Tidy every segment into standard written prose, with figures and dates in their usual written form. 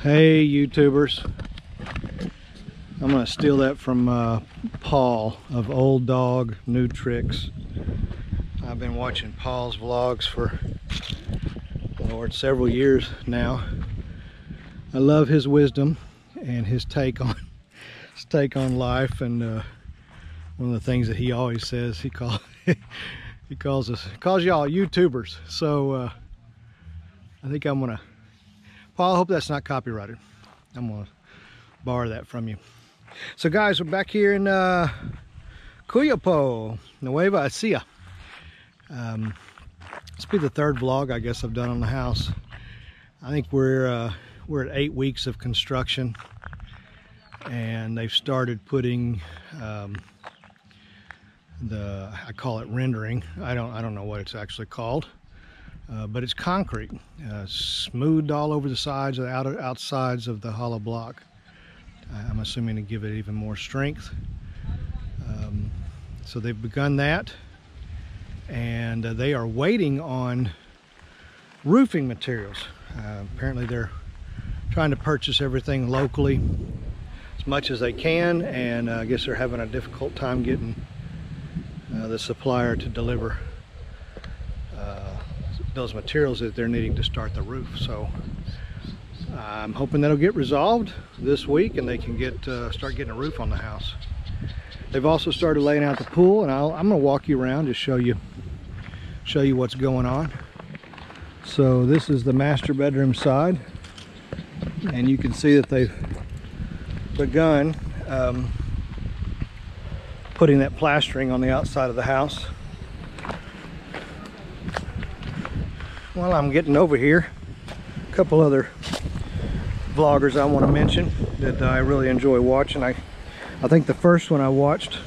Hey YouTubers, I'm gonna steal that from Paul of Old Dog New Tricks. I've been watching Paul's vlogs for, Lord, several years now. I love his wisdom and his take on life, and one of the things that he always says, he calls y'all YouTubers. So I think I'm gonna, Paul, I hope that's not copyrighted. I'm gonna borrow that from you. So guys, we're back here in Cuyapo, Nueva Ecija. This will be the third vlog I guess I've done on the house. I think we're at 8 weeks of construction, and they've started putting I call it rendering. I don't know what it's actually called. But it's concrete, smoothed all over the sides, the outsides of the hollow block. I'm assuming to give it even more strength. So they've begun that, and they are waiting on roofing materials. Apparently they're trying to purchase everything locally as much as they can, and I guess they're having a difficult time getting the supplier to deliver those materials that they're needing to start the roof. So I'm hoping that'll get resolved this week and they can start getting a roof on the house. They've also started laying out the pool, and I'm going to walk you around, just show you what's going on. So this is the master bedroom side, and you can see that they've begun putting that plastering on the outside of the house. While I'm getting over here, a couple other vloggers I want to mention that I really enjoy watching. I think the first one I watched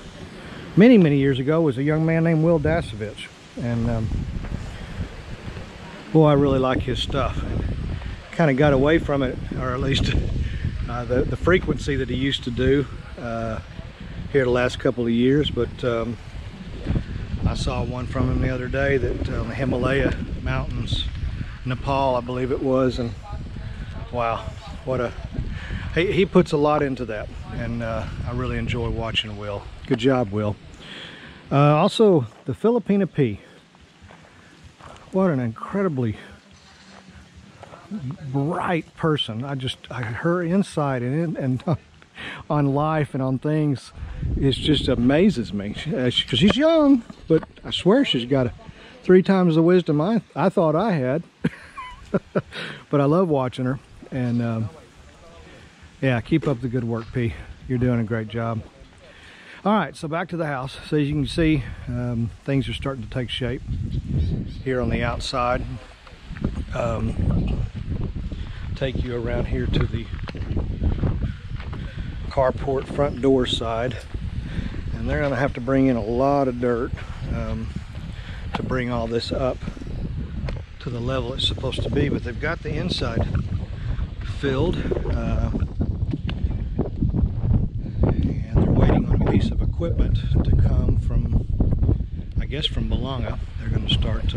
many years ago was a young man named Will Dasovich, and boy, I really like his stuff. Kind of got away from it, or at least the frequency that he used to do here the last couple of years, but I saw one from him the other day that on the Himalaya mountains, Nepal I believe it was, and wow, what a he puts a lot into that, and I really enjoy watching Will. Good job, Will. Also the Filipina pea, what an incredibly bright person. Her insight and on life and on things, it just amazes me, because she's young, but I swear she's got 3 times the wisdom I thought I had. But I love watching her, and yeah, keep up the good work, P. You're doing a great job. All right, so back to the house. So as you can see, things are starting to take shape here on the outside. Take you around here to the carport front door side, and they're going to have to bring in a lot of dirt to bring all this up to the level it's supposed to be, but they've got the inside filled, and they're waiting on a piece of equipment to come from, I guess, from Bologna. They're going to start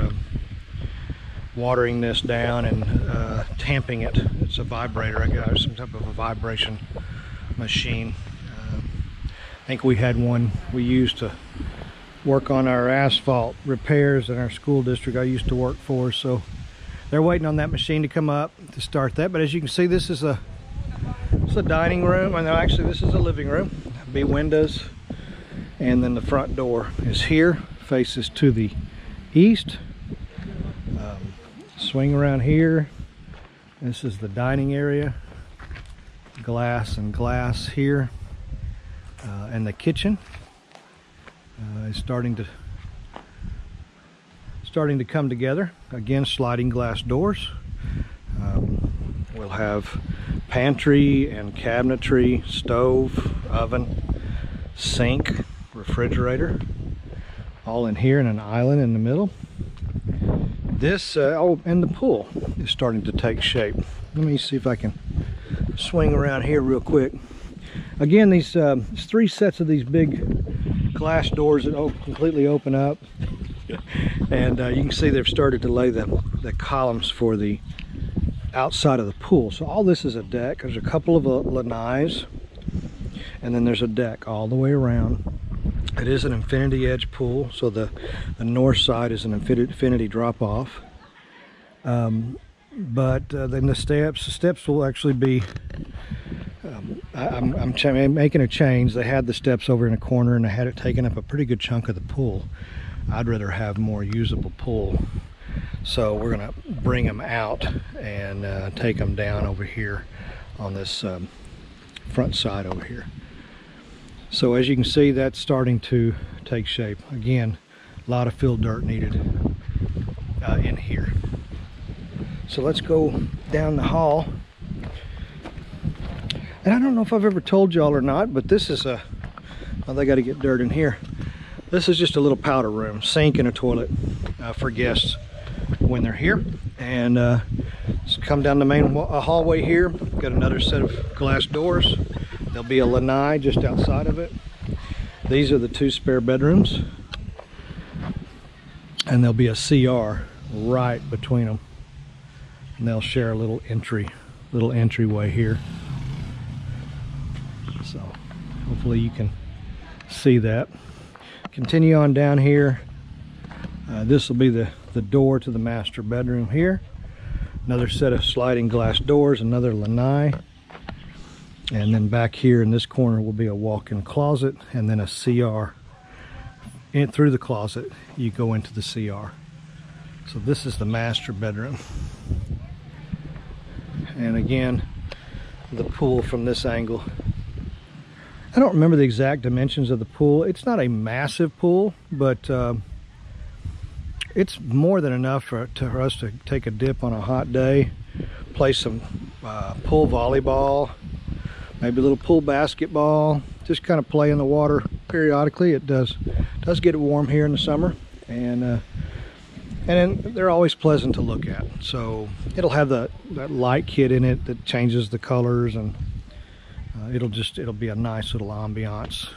watering this down and tamping it. It's a vibrator, I guess, some type of a vibration machine. I think we had one we used to work on our asphalt repairs in our school district I used to work for, so they're waiting on that machine to come up to start that. But as you can see, this is a dining room, and actually this is a living room. Be windows, and then the front door is here, faces to the east. Swing around here, this is the dining area, glass and glass here, and the kitchen is starting to come together. Again, sliding glass doors. We'll have pantry and cabinetry, stove, oven, sink, refrigerator, all in here, in an island in the middle. This oh, and the pool is starting to take shape. Let me see if I can swing around here real quick. Again, these 3 sets of these big glass doors that completely open up, and you can see they've started to lay the columns for the outside of the pool. So all this is a deck. There's a couple of lanais, and then there's a deck all the way around. It is an infinity edge pool, so the north side is an infinity drop off. But then the steps will actually be, I'm making a change. They had the steps over in a corner and I had it taking up a pretty good chunk of the pool. I'd rather have more usable pool. So we're gonna bring them out and take them down over here on this front side over here. So as you can see, that's starting to take shape. Again, a lot of fill dirt needed in here. So let's go down the hall. And I don't know if I've ever told y'all or not, but this is a, well, they got to get dirt in here. This is just a little powder room, sink and a toilet for guests when they're here. And just come down the main hallway here. Got another set of glass doors. There'll be a lanai just outside of it. These are the 2 spare bedrooms. And there'll be a CR right between them. And they'll share a little entryway here. So hopefully you can see that. Continue on down here. This will be the door to the master bedroom here. Another set of sliding glass doors, another lanai. And then back here in this corner will be a walk-in closet and then a CR. Through the closet, you go into the CR. So this is the master bedroom. And again, the pool from this angle. I don't remember the exact dimensions of the pool. It's not a massive pool, but it's more than enough for us to take a dip on a hot day, play some pool volleyball, maybe a little pool basketball, just kind of play in the water periodically. It does get warm here in the summer, and then they're always pleasant to look at. So it'll have that light kit in it that changes the colors, and it'll be a nice little ambiance.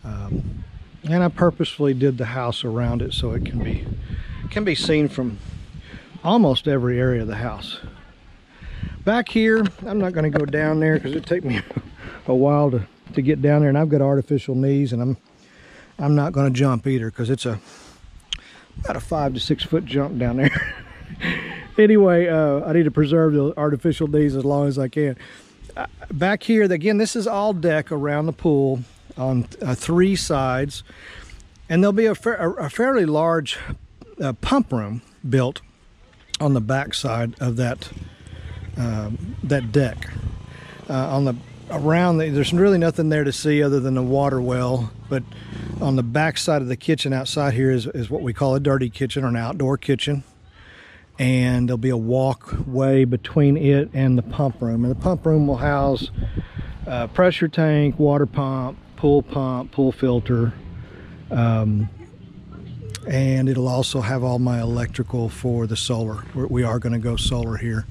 And I purposefully did the house around it so it can be seen from almost every area of the house. Back here, I'm not going to go down there because it'd take me a while to get down there, and I've got artificial knees, and I'm not going to jump either because it's about a 5 to 6 foot jump down there. Anyway, I need to preserve the artificial knees as long as I can. Back here, again, this is all deck around the pool on 3 sides, and there'll be a fairly large pump room built on the back side of that deck. There's really nothing there to see other than the water well, but on the back side of the kitchen outside here is what we call a dirty kitchen or an outdoor kitchen. And there'll be a walkway between it and the pump room. And the pump room will house pressure tank, water pump, pool filter. And it'll also have all my electrical for the solar. We are going to go solar here.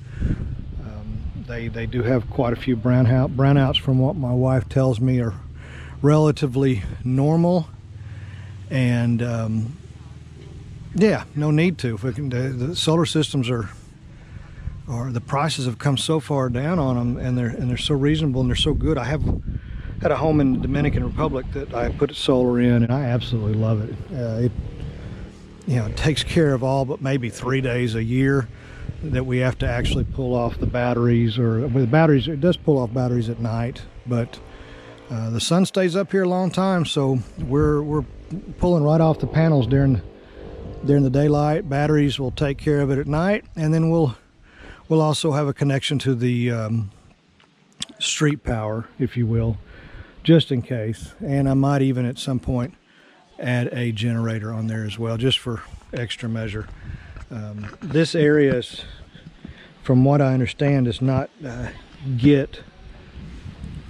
They do have quite a few brownouts from what my wife tells me are relatively normal. And yeah, no need to. The solar systems are the prices have come so far down on them, and they're so reasonable and they're so good. I have had a home in the Dominican Republic that I put solar in, and I absolutely love it. It takes care of all but maybe 3 days a year that we have to actually pull off the batteries, or with batteries, it does pull off batteries at night, but the sun stays up here a long time, so we're pulling right off the panels during the daylight. Batteries will take care of it at night, and then we'll also have a connection to the street power, if you will, just in case. And I might even at some point add a generator on there as well, just for extra measure. This area is, from what I understand, does not get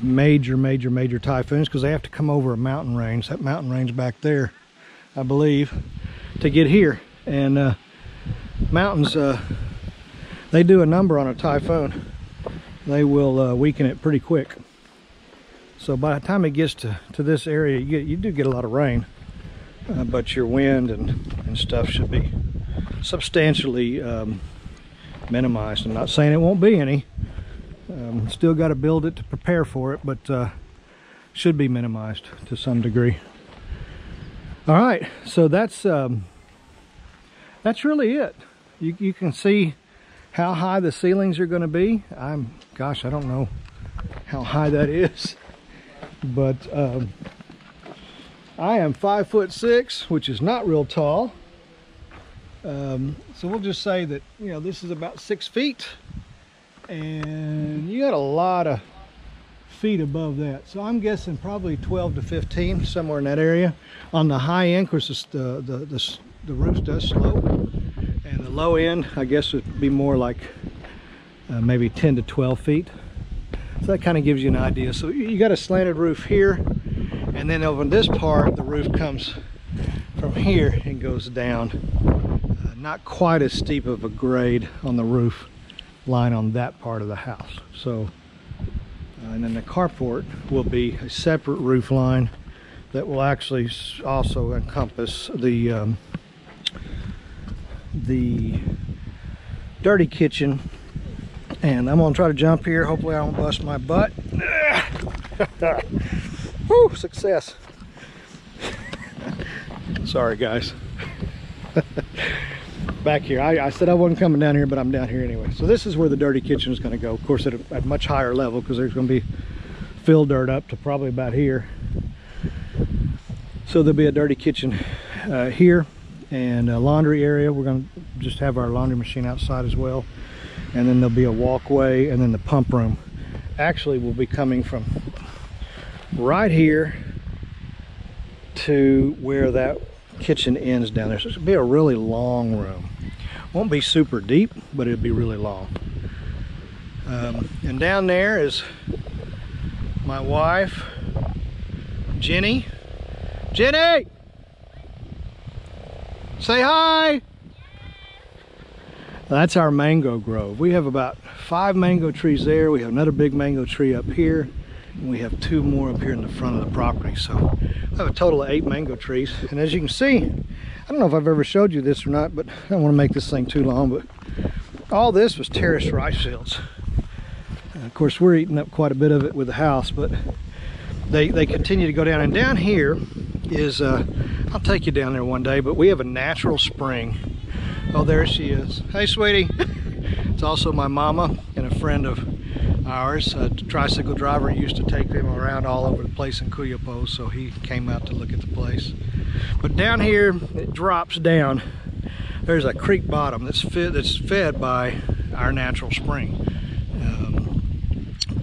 major typhoons because they have to come over a mountain range. That mountain range back there, I believe, to get here. And mountains, they do a number on a typhoon. They will weaken it pretty quick. So by the time it gets to this area, you do get a lot of rain, but your wind and stuff should be substantially minimized. I'm not saying it won't be any. Still got to build it to prepare for it, but should be minimized to some degree. All right, so that's really it. You can see how high the ceilings are going to be. Gosh, I don't know how high that is, but I am 5'6", which is not real tall. So we'll just say that, you know, this is about 6 feet, and you got a lot of feet above that. So I'm guessing probably 12 to 15, somewhere in that area. On the high end, of course, the roof does slope, and the low end, I guess, would be more like maybe 10 to 12 feet. So that kind of gives you an idea. So you got a slanted roof here, and then over this part, the roof comes from here and goes down. Not quite as steep of a grade on the roof line on that part of the house. So, and then the carport will be a separate roof line that will actually also encompass the dirty kitchen. And I'm gonna try to jump here. Hopefully I don't bust my butt. Woo, success. Sorry guys. Back here, I said I wasn't coming down here, but I'm down here anyway. So this is where the dirty kitchen is going to go, of course, at a much higher level, because there's going to be fill dirt up to probably about here. So there'll be a dirty kitchen here, and a laundry area. We're going to just have our laundry machine outside as well, and then there'll be a walkway, and then the pump room actually will be coming from right here to where that kitchen ends down there. So it's gonna be a really long room. Won't be super deep, but it'll be really long. And down there is my wife, Jenny. Jenny! Say hi! That's our mango grove. We have about 5 mango trees there. We have another big mango tree up here, and we have 2 more up here in the front of the property. So I have a total of 8 mango trees. And as you can see, I don't know if I've ever showed you this or not, but I don't want to make this thing too long, but all this was terraced rice fields. Of course, we're eating up quite a bit of it with the house, but they continue to go down. And down here is, I'll take you down there one day, but we have a natural spring. Oh, there she is. Hey, sweetie. It's also my mama and a friend of ours, a tricycle driver. He used to take them around all over the place in Cuyapo, so he came out to look at the place. But down here, it drops down. There's a creek bottom that's fed by our natural spring.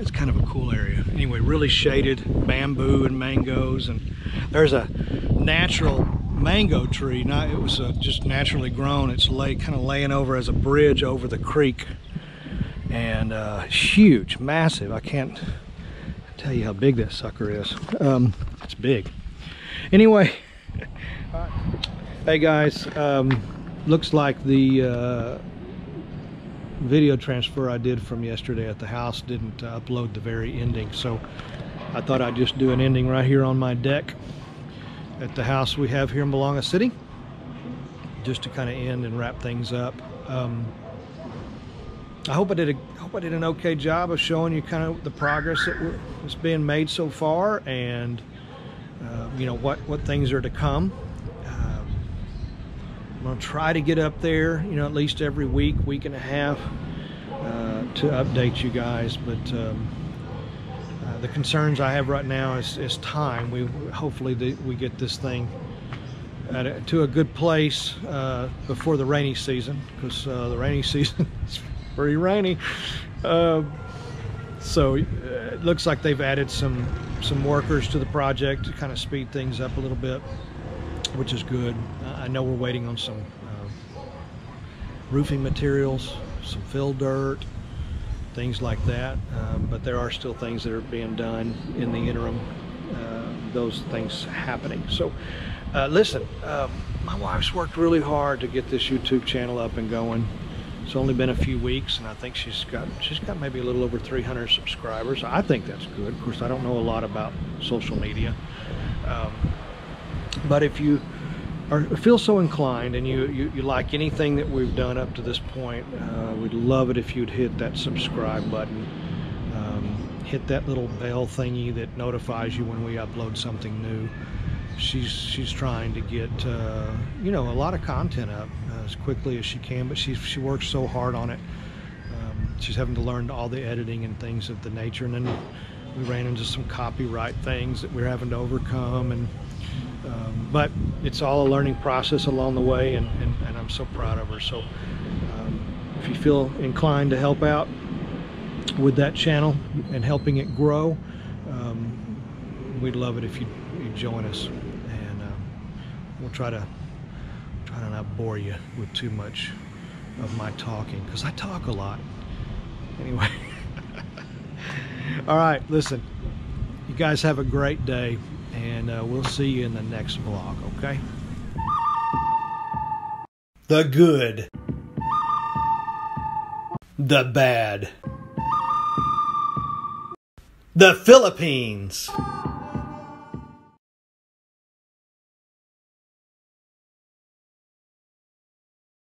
It's kind of a cool area. Anyway, really shaded, bamboo and mangoes, and there's a natural mango tree. It was just naturally grown. It's kind of laying over as a bridge over the creek, and huge, massive. I can't tell you how big that sucker is. It's big. Anyway, hey guys, looks like the video transfer I did from yesterday at the house didn't upload the very ending, so I thought I'd just do an ending right here on my deck at the house we have here in Belonga City, just to kind of end and wrap things up. I hope I did an okay job of showing you kind of the progress that's being made so far, and you know what things are to come. I'm gonna try to get up there, you know, at least every week and a half to update you guys. But the concerns I have right now is time. Hopefully we get this thing to a good place before the rainy season, because the rainy season is pretty rainy. So it looks like they've added some workers to the project to kind of speed things up a little bit, which is good. I know we're waiting on some roofing materials, some fill dirt, things like that, but there are still things that are being done in the interim, those things happening. So listen, my wife's worked really hard to get this YouTube channel up and going. It's only been a few weeks, and I think she's got maybe a little over 300 subscribers. I think that's good. Of course, I don't know a lot about social media, but if you feel so inclined and you like anything that we've done up to this point, we'd love it if you'd hit that subscribe button. Hit that little bell thingy that notifies you when we upload something new. She's trying to get you know, a lot of content up as quickly as she can, but she works so hard on it. She's having to learn all the editing and things of the nature, and then we ran into some copyright things that we're having to overcome, and but it's all a learning process along the way, and I'm so proud of her. So if you feel inclined to help out with that channel and helping it grow, we'd love it if you join us, and we'll try to not bore you with too much of my talking, because I talk a lot anyway. All right, listen, you guys have a great day, and we'll see you in the next vlog, okay? The good, the bad, the Philippines.